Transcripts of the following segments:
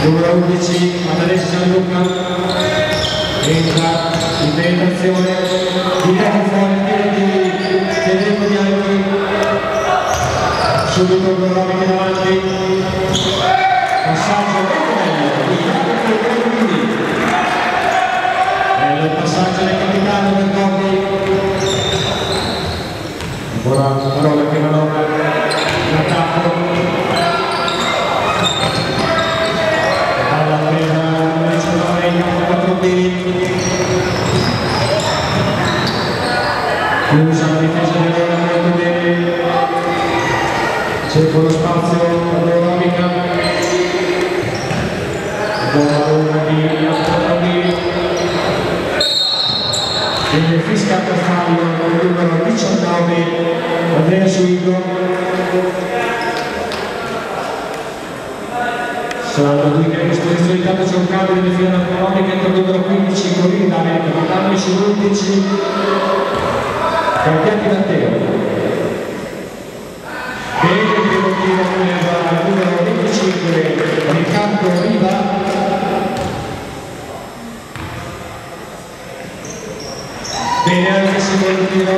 numero 11 Annalisa Gianluca entra in penetrazione diretto fuori il tiro di Federico Bianchi, subito Gorovic davanti, passaggio molto bello il passaggio del capitano del Gobbi, ancora parola che manovra l'attacco, palla per il 4 piedi, chiusa la difesa dell'ora molto bene, cerca lo spazio per l'Euromica, buona ora di fisca per fallo il numero 19 Andrea Suigo. Saranno due che a disposizione, intanto c'è un cambio di fila economica entro il numero 15 Corini Davide, mandando su 11 cambiati Matteo. Bene il primo tiro per il numero 25 Riccardo Riva. Bene anche il secondo tiro,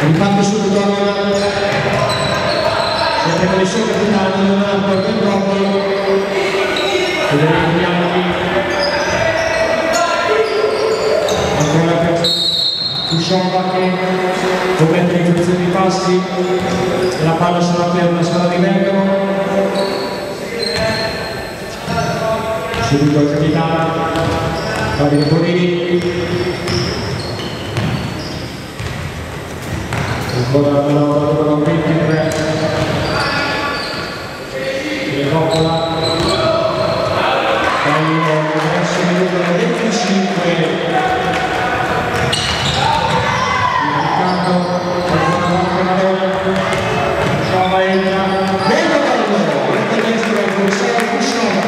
riparte subito ora, sempre con il suo capitano Leonardo Belgroppo, Federico Bianchi, ancora per Kusciova che commette l'infrazione di passi e la palla sarà per la squadra di Bergamo, subito il capitano Davide Bonini. Ancora la numero 23 e Coppola verso il numero 25 Riccardo Sciova entra bello bello il destro il Sciova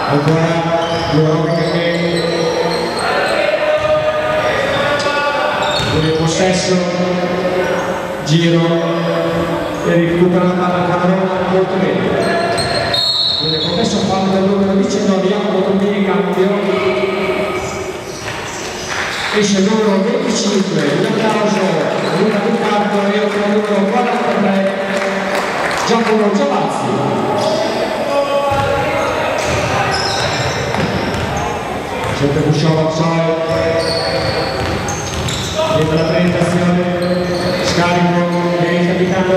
ancora l'Euromica che possesso, giro e recupera la palla Camerona molto bene. Quindi adesso fallo del numero 19 Jacopo Tombini, cambio. Esce il numero 25, un applauso a Luca Riccardo e il numero 43 Giacomo Giavazzi. Sempre Kusciova dietro la penetrazione, scarico del capitano,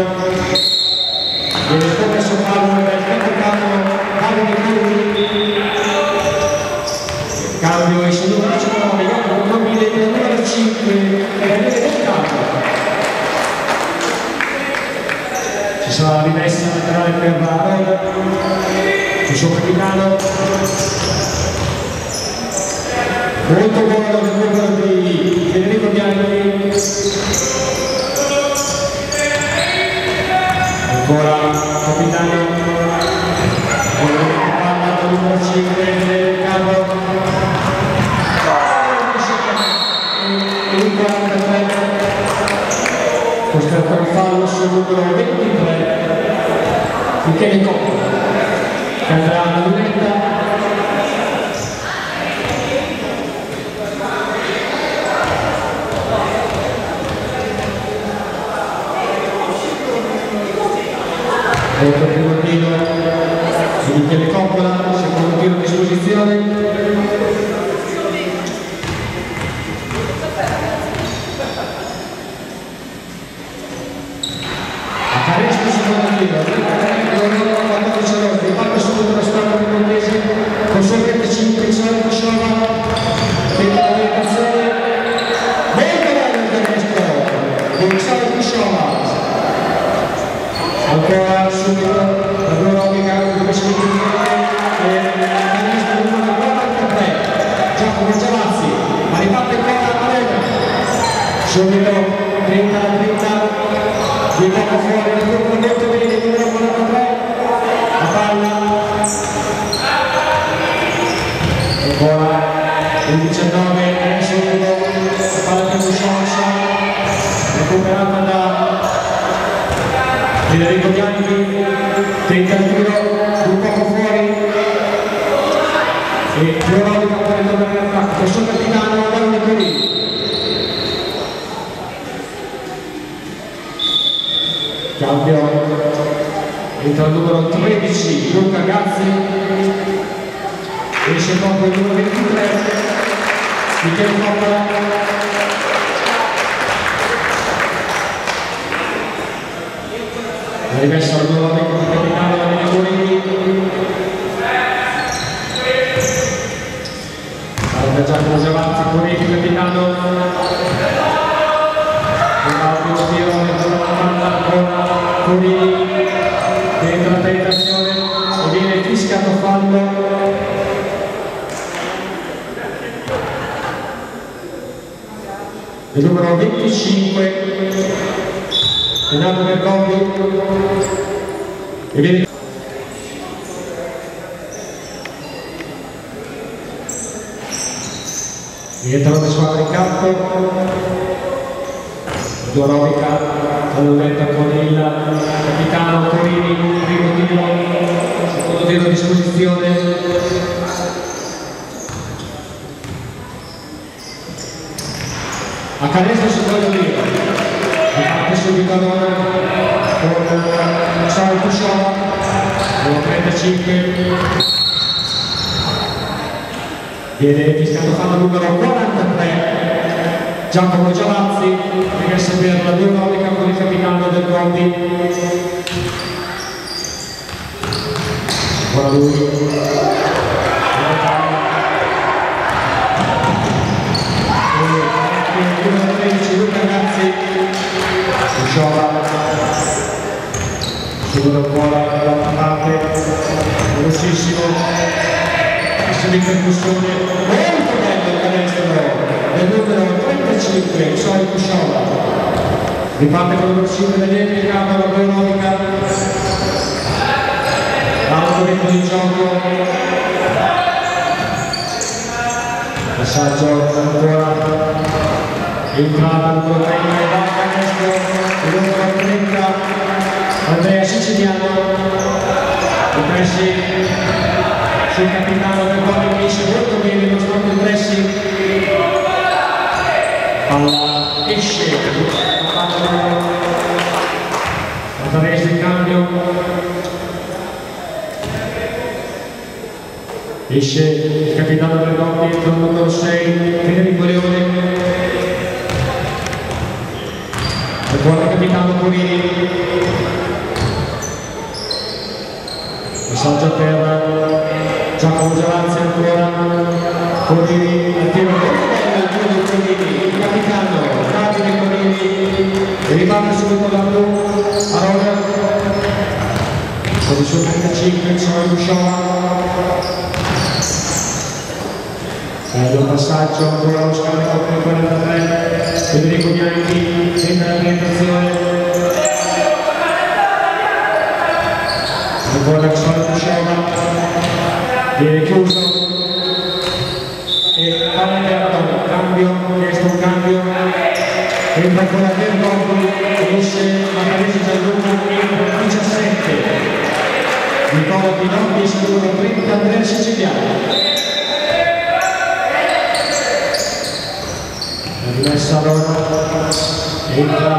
viene commesso fallo del capitano Davide Curri, cambio e sul numero 19 Jacopo Tombini e il numero 5 Daniele Mercato. Ci sarà la rimessa laterale per Barone, il suo capitano, molto buono del numero di Federico Bianchi, ancora capitano palla del numero 5 Riccardo il 43 costretto al fallo sul numero 23 Michele Coppola che andrà alla lunetta. Ecco il primo tiro di Michele Coppola, secondo tiro a disposizione. A Caresco secondo tiro, riparte subito la squadra piemontese con solo 25 Kusciova, tenta la penetrazione, molto bello il Caresco, di Kusciova. Ancora subito la Veronica dove si mette e il numero 43 Giacomo Giavazzi, ma riparte ancora la Lega subito 30 alla 30 di poco fuori il gruppo molto bene il numero 43 la palla ancora il 19 subito la palla per Kusciova recuperata da Federico Bianchi tenta il tiro un poco fuori e Giovanni Cappello torna in attacco, il suo capitano Mauro Nicolini. Cambio, entra il numero 13 Luca Gazzi, esce proprio il numero 23 Michele Coppola. La rimessa al nuovamente come capitano da Nicolini. Salve Giacomo Giavazzi, Corretti capitano. Claudio Spirone con la palla ancora Corrini dentro la tentazione e viene fischiato fallo. Il numero 25 Renato Bergogli e viene entrano le squadre in campo. Dorovica all'uvetta con il capitano Corini, primo tiro, secondo tiro a disposizione. A canestro il secondo tiro, parte subito allora con Saul Pusciò, numero 35. Viene fischiato fallo numero 43. Giacomo Giavazzi, rimessa per la Dorovica con il capitano del Gondi. Ancora lui. Il numero 13 Luca Gazzi. Giova. Subito ancora dall'altra parte. Velocissimo. Questa di percussione. Molto bello il canestro del numero 35, Soy Pusciola. Riparte con il numero 5 dell'Empoli, cambia la Dorovica. L'altro ritmo di gioco. Passaggio ancora. Entrata il numero 30 e va a canestro. Il numero 30, Andrea Siciliano. I pressi sul capitano del Gondi finisce molto bene lo stop di pressing. Palla esce attraverso il cambio, esce il capitano del Gondi, entra il numero 6 Federico Leone, ancora il capitano Corini, messaggio per Giacomo Giavazzi ancora, Corini al tiro il capitano Davide Corini e riparte subito da blu a Roma con il suo 35 il suo Pusciola. Bello passaggio ancora lo scarico per il 43 Federico Bianchi entra la penetrazione ancora il suo Pusciola viene chiuso e palla aperto, cambio, chiesto un cambio, entra ancora Bergogli, finisce Macarese Gianluca, entra 17, Nicola Pinocchi, numero 30 Andrea Siciliano. La rimessa allora, entra,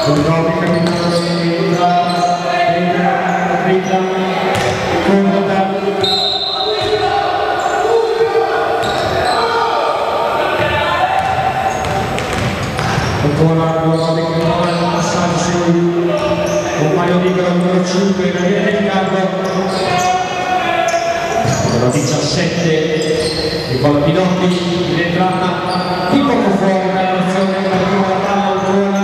con Roby capitano, entra, dritta, corta, ancora Dorovica il passaggio sul compagno libero numero 5 Daniele Riccardo, numero 17 Nicola Pinocchi in entrata di poco fuori dall'azione partita la palla ancora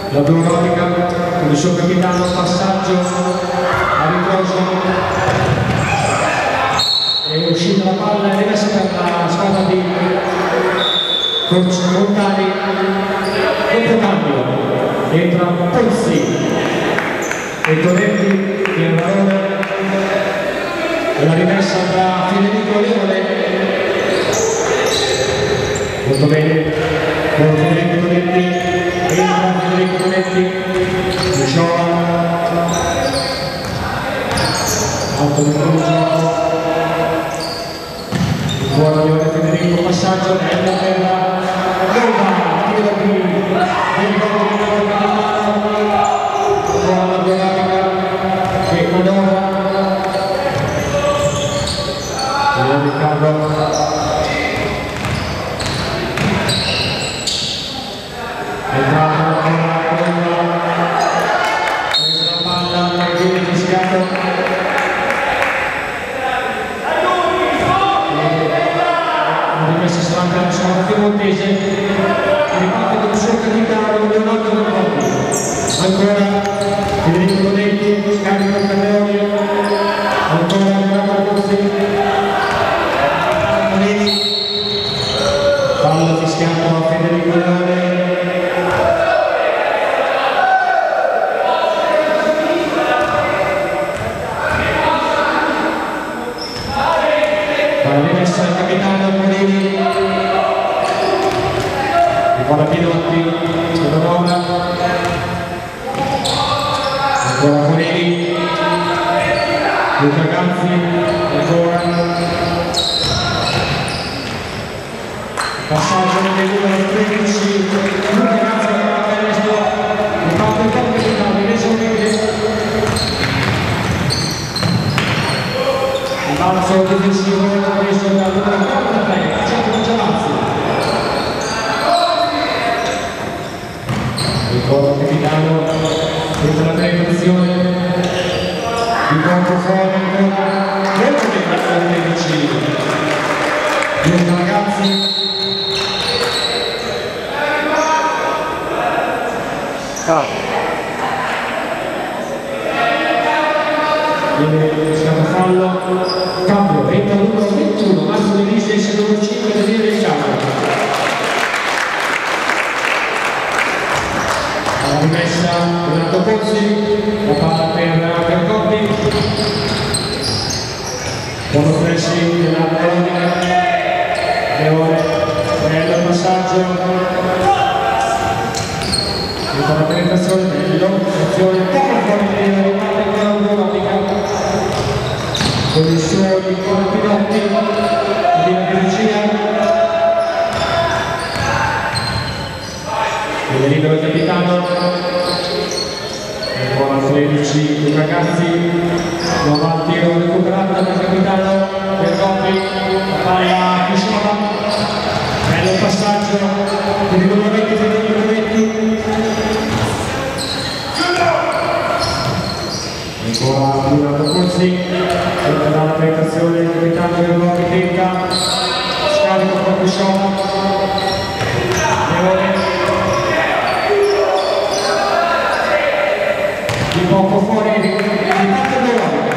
la Dorovica con il suo capitano passaggio a ritroso è uscita la palla e rimessa per la squadra di Corso Montani, doppio cambio, entra Pozzi e Tonetti in valore e la rimessa tra Federico Leone, molto bene, con Federico Tonetti entra Federico Donetti, Luciova, alto di gioco, buono di ora Federico, passaggio, Nella per Roma, tiro da qui, buona dinamica, che manovra, Riccardo. Entrata ancora presa la palla, viene fischiato. La rimessa sarà per la piemontese, riparte con il suo capitano Leonardo Vercotti. Ancora Federico Donetti, scarica il Calleoni, ancora Leonardo Vercotti. Fallo fischiato a Federico Leone. Rimessa il capitano Morini, buona Pinotti, Roma, ancora Morini, Luca Ganzi, ancora, passaggio nel numero 13, Luca Ganzi a Venesto, il fatto il campo di Veneto, il balzo difensivo preso dal numero 43, Giacomo Giavazzi. Ricordo il capitano dentro la penetrazione di corpo fuori ancora molto bene al 13 Luca Ragazzi. Siamo fallo, cambio, entra il numero 21, Marco De Lisis, numero 5, Daniele Ricciardo. La rimessa, Renato Pozzi, la palla per Vercotti. Buono pressing della Veronica, Leone, bello il passaggio. Entra la penetrazione, bello, azione, poco fuori di rimane ancora un Veronica. Con il suo Nicola Pinotti di regia il libero del capitano buona 13 ragazzi nuova al tiro recuperato dal capitano Vercotti, la palla Pisciova, bello il passaggio per il numero 20 Federico Donetti, ancora Leonardo Pozzi, entra la penetrazione del capitano Vercotti, tenta, scarico con Pisciova, Leone, di poco fuori, riparte Leone,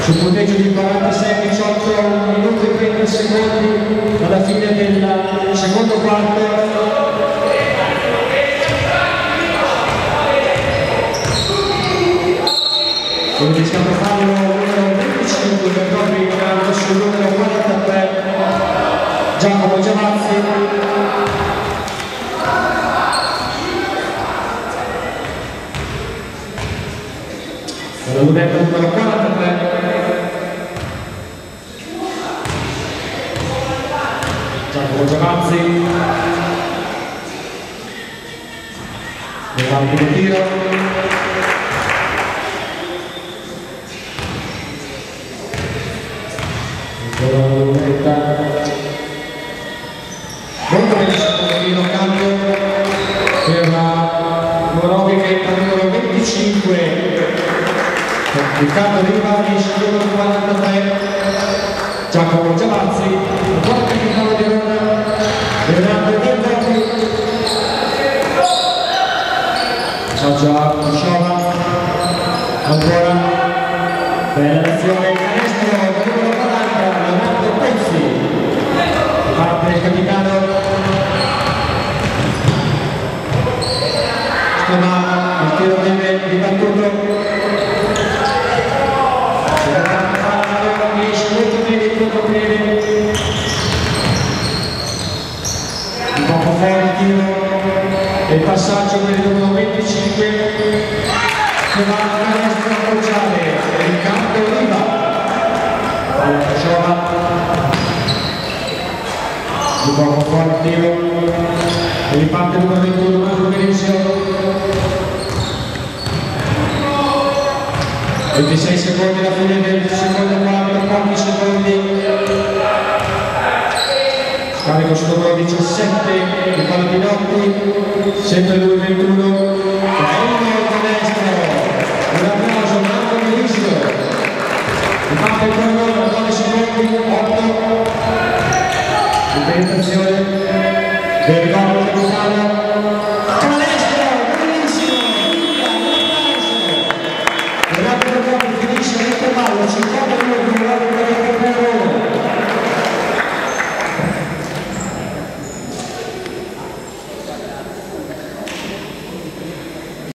sul punteggio di 46-18, 1 minuto e 30 secondi alla fine del secondo quarto. Quindi stiamo facendo il numero 25 per proprio il sul numero 43 Giacomo Giavazzi. La lunetta numero 43 Giacomo Giavazzi. Levanti del tiro. Molto bene il cambio per Morovi che entra numero 25, Riccardo Rivani, numero 43, Giacomo Giavazzi, il quarto capitano di Roma, Leonardo Vercotti, Giorgia Pisciova, ancora, bella azione, canestro, numero 40, Leonardo Pozzi. Parte il capitano, ma il tiro viene ribattuto, riesce molto bene, un poco fuori il tiro, e passaggio per il numero 25 che va a canestro a appoggiare Riccardo Riva. Palla Giova di poco fuori il tiro e riparte il numero 21 Marco Benizio. 26 secondi alla fine del secondo quarto, pochi secondi. Scarico sul numero 17 di Palapinotti, sempre il numero 21, e uno canestro. Un applauso a Marco Benizio. Riparte il corridore a 9 secondi, 8. Di penetrazione del gol capitano. Finisce l'intervallo 50